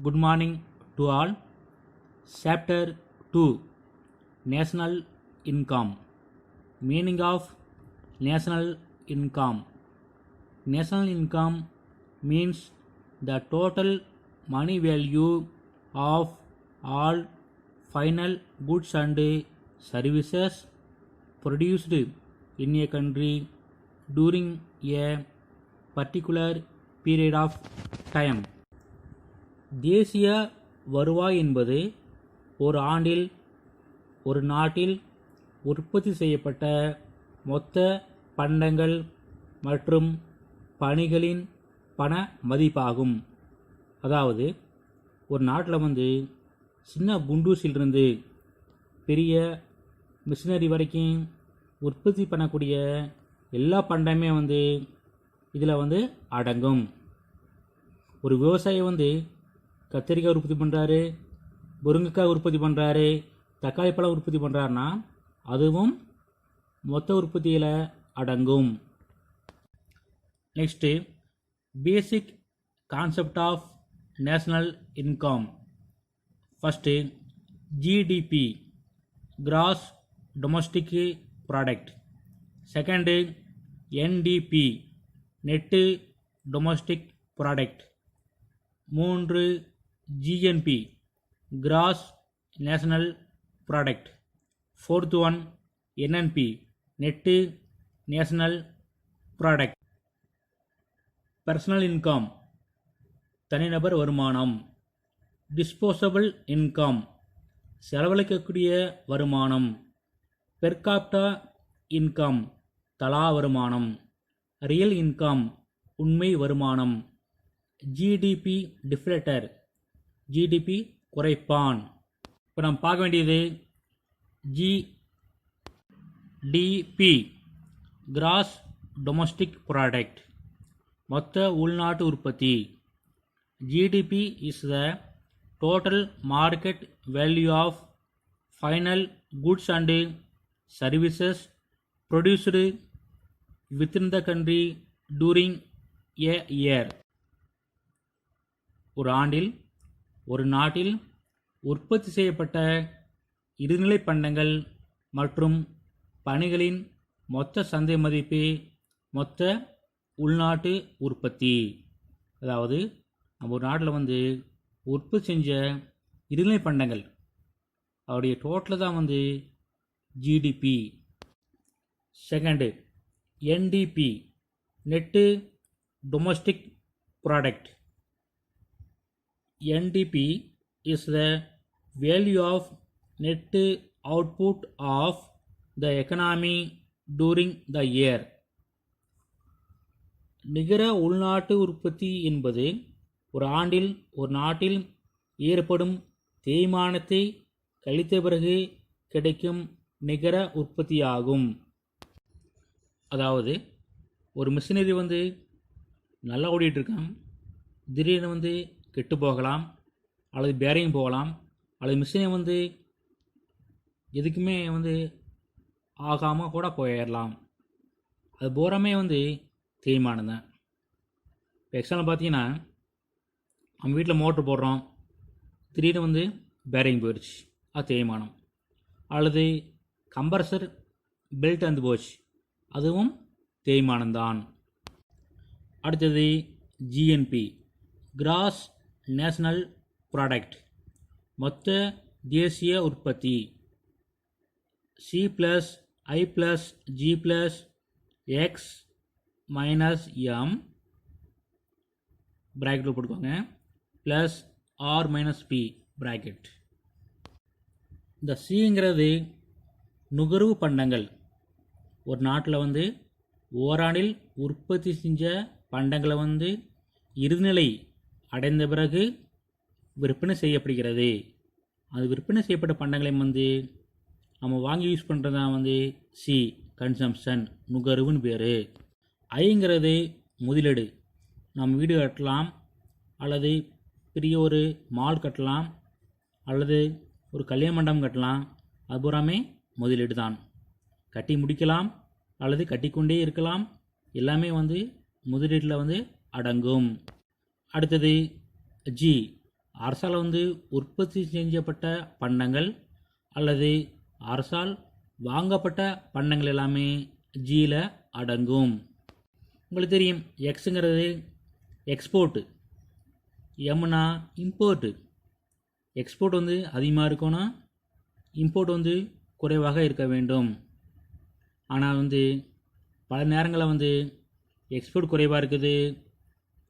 Good morning to all. Chapter 2 National Income. Meaning of National Income. National income means the total money value of all final goods and services produced in a country during a particular period of time. தேசிய வருவாய் என்பது ஒரு ஆண்டில் ஒரு நாட்டில் உற்பத்தி செய்யப்பட்ட மொத்த பண்டங்கள் மற்றும் பணிகளின் பண மதிப்பாகும். அதாவது ஒரு நாட்டில் சின்ன குண்டூசிலிருந்து பெரிய மிஷினரி வரைக்கும் உற்பத்தி பண்ணக்கூடிய எல்லா பண்டமே இதில் அடங்கும். ஒரு விவசாயி கத்திரிக்காய் உற்பத்தி பண்ணுறாரு, முருங்கைக்காய் உற்பத்தி பண்ணுறாரு, தக்காளி பழம் உற்பத்தி பண்ணுறாருன்னா அதுவும் மொத்த உற்பத்தியில் அடங்கும். Next basic concept of national income. First GDP, gross domestic product. Second NDP, net domestic product. 3 GNP, gross national product. 4th one NNP, net national product. Personal income, தனிநபர் வருமானம். டிஸ்போசபிள் இன்கம், செலவழிக்கக்கூடிய வருமானம். பெர் கேபிட்டா இன்கம், தலா வருமானம். Real income, உண்மை வருமானம். GDP deflator, GDP குறைப்பான். இப்போ நம்ம பார்க்க வேண்டியது ஜிடிபி, கிராஸ் டொமஸ்டிக் ப்ராடக்ட், மொத்த உள்நாட்டு உற்பத்தி. GDP is the total market value of final goods and services produced within the country during a year. ஒரு ஆண்டில் ஒரு நாட்டில் உற்பத்தி செய்யப்பட்ட இருநிலை பண்டங்கள் மற்றும் பணிகளின் மொத்த சந்தை மதிப்பு மொத்த உள்நாட்டு உற்பத்தி. அதாவது நம்ம ஒரு நாட்டில் உற்பத்தி செஞ்ச இருநிலை பண்டங்கள் அவருடைய டோட்டல் தான் GDP. Second NDP, net domestic product. NDP is the value of net output of the economy during the year. நிகர உள்நாட்டு உற்பத்தி என்பது ஒரு ஆண்டில் ஒரு நாட்டில் ஏற்படும் தேய்மானத்தை கழித்த பிறகு கிடைக்கும் நிகர உற்பத்தியாகும். அதாவது ஒரு மிஷினரி நல்லா ஓடிட்டுருக்கான், திடீர்னு கெட்டு போகலாம், அல்லது பேரிங் போகலாம், அல்லது மிஷினை எதுக்குமே ஆகாமல் கூட போயிடலாம். அது பூராமே தேய்மானம் தான். இப்போ எக்ஸாம்பிள் பார்த்தீங்கன்னா நம்ம வீட்டில் மோட்ரு போடுறோம், திடீர்னு பேரிங் போயிடுச்சு, அது தேய்மானம். அல்லது கம்ப்ரஸர் பெல்ட் போச்சு, அதுவும் தேய்மானம்தான். அடுத்தது ஜிஎன்பி, கிராஸ் நேஷனல் ப்ராடக்ட், மொத்த தேசிய உற்பத்தி. C plus I plus G plus X minus M ப்ராக்கெட்டில் போட்டுக்கோங்க, plus R minus P bracket. இந்த சிங்கிறது நுகர்வு பண்டங்கள். ஒரு நாட்டில் ஓராண்டில் உற்பத்தி செஞ்ச பண்டங்களை இருநிலை அடைந்த பிறகு விற்பனை செய்யப்படுகிறது. அது விற்பனை செய்யப்பட்ட பண்டங்களை நம்ம வாங்கி யூஸ் பண்ணுறது தான் சி கன்சம்ஷன், நுகர்வுன்னு பேர். ஐங்கிறது முதலீடு. நம்ம வீடு கட்டலாம், அல்லது பெரிய ஒரு மால் கட்டலாம், அல்லது ஒரு கல்யாண மண்டபம் கட்டலாம். அது பூராமே முதலீடு தான். கட்டி முடிக்கலாம் அல்லது கட்டிக்கொண்டே இருக்கலாம். எல்லாமே முதலீட்டில் அடங்கும். அடுத்தது ஜி அரசால் வந்து உற்பத்தி செய்யப்பட்ட பண்டங்கள் அல்லது அரசால் வாங்கப்பட்ட பண்டங்கள் எல்லாமே ஜியில் அடங்கும். உங்களுக்கு தெரியும் எக்ஸுங்கிறது எக்ஸ்போர்ட்டு, எம்னா இம்போர்ட்டு. எக்ஸ்போர்ட் வந்து அதிகமாக இருக்கும்னா இம்போர்ட் வந்து குறைவாக இருக்க வேண்டும். ஆனால் வந்து பல நேரங்களில் வந்து எக்ஸ்போர்ட் குறைவாக இருக்குது,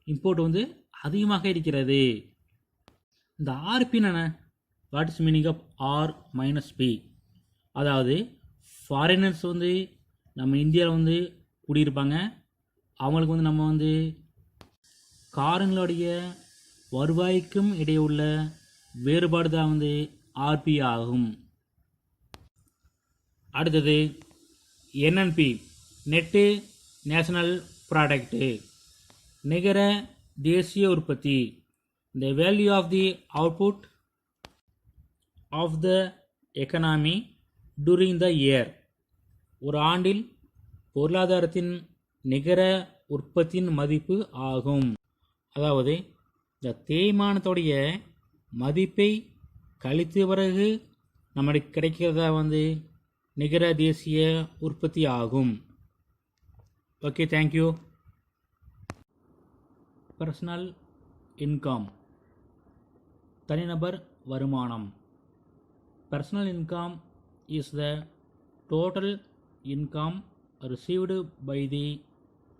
இம்போர்ட் வந்து அதிகமாக இருக்கிறது. இந்த ஆர்பின்னு என்ன? What is meaning of R minus P? அதாவது ஃபாரினர்ஸ் வந்து நம்ம இந்தியாவில் வந்து குடியிருப்பாங்க, அவங்களுக்கு வந்து நம்ம வந்து காரங்களுடைய வருவாய்க்கும் இடையே உள்ள வேறுபாடு தான் வந்து ஆர்பி ஆகும். அடுத்தது என்என்பி, நெட்டு நேஷனல் ப்ராடக்ட்டு, நிகர தேசிய உற்பத்தி. The value of the output of the economy during the year. ஒரு ஆண்டில் பொருளாதாரத்தின் நிகர உற்பத்தியின் மதிப்பு ஆகும். அதாவது இந்த தேய்மானத்துடைய மதிப்பை கழித்த பிறகு நம்மளுக்கு கிடைக்கிறதா வந்து நிகர தேசிய உற்பத்தி ஆகும். Okay, thank you. பர்சனல் இன்கம், தனிநபர் வருமானம். Personal income is the total income received by the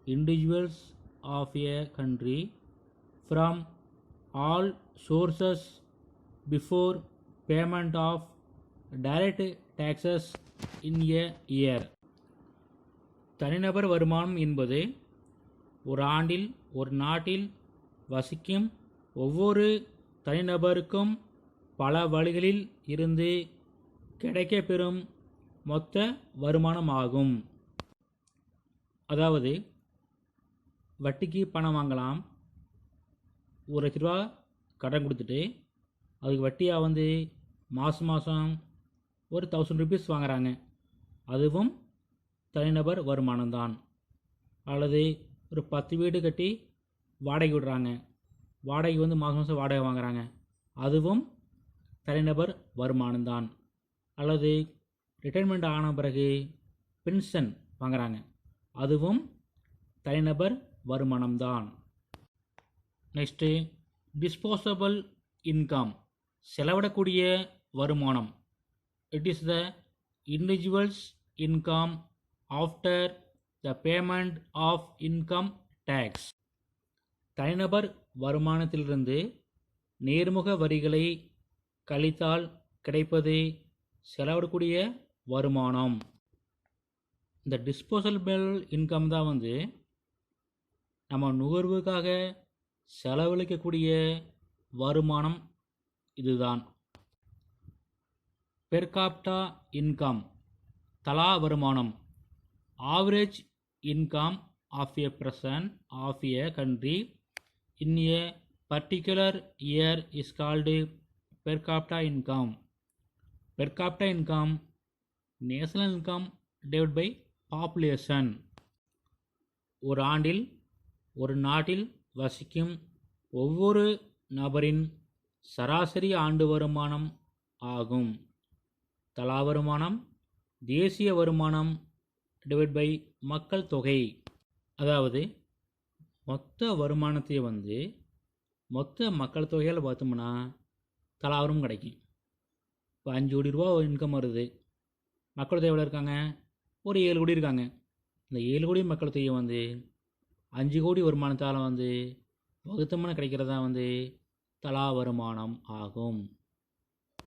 individuals of a country from all sources before payment of direct taxes in a year. தனிநபர் வருமானம் என்பது ஒரு ஆண்டில் ஒரு நாட்டில் வசிக்கும் ஒவ்வொரு தனிநபருக்கும் பல வழிகளில் இருந்து கிடைக்கப்பெறும் மொத்த வருமானம் ஆகும். அதாவது வட்டிக்கு பணம் வாங்கலாம், ₹1,00,000 கடன் கொடுத்துட்டு அதுக்கு வட்டியாக வந்து மாதம் ஒரு ₹1,000 வாங்குறாங்க, அதுவும் தனிநபர் வருமானம்தான். அல்லது ஒரு 10 வீடு கட்டி வாடகை விடுறாங்க, வாடகை வந்து மாதம் வாடகை வாங்குறாங்க, அதுவும் தனிநபர் வருமானம்தான். அல்லது ரிட்டைர்மெண்ட் ஆன பிறகு பென்ஷன் வாங்குறாங்க, அதுவும் தனிநபர் வருமானம்தான். நெக்ஸ்ட்டு டிஸ்போசபிள் இன்கம், செலவிடக்கூடிய வருமானம். It is the individuals income after the payment of income tax. தனிநபர் வருமானத்திலிருந்து நேர்முக வரிகளை கழித்தால் கிடைப்பது செலவிடக்கூடிய வருமானம். இந்த டிஸ்போசபிள் இன்கம் தான் வந்து நம்ம நுகர்வுக்காக செலவழிக்கக்கூடிய வருமானம். இதுதான் பெர் காப்டா இன்கம், தலா வருமானம். Average income of a person of a country in a particular year is called per capita income. Per capita income national income divide by population. ஒரு ஆண்டில் ஒரு நாட்டில் வசிக்கும் ஒவ்வொரு நபரின் சராசரி ஆண்டு வருமானம் ஆகும். தலா வருமானம் தேசிய வருமானம் டிவைட் பை மக்கள் தொகை. அதாவது மொத்த வருமானத்தை வந்து மொத்த மக்கள் தொகையில் பார்த்தோம்னா தலாவரும் கிடைக்கும். இப்போ 5 கோடி ரூபா இன்கம் வருது, மக்கள் தொகை எவ்வளோ இருக்காங்க? ஒரு 7 கோடி இருக்காங்க. இந்த 7 கோடி மக்கள் தொகை வந்து 5 கோடி வருமானத்தால் வந்து வகுத்தமான கிடைக்கிறதா வந்து தலா வருமானம் ஆகும்.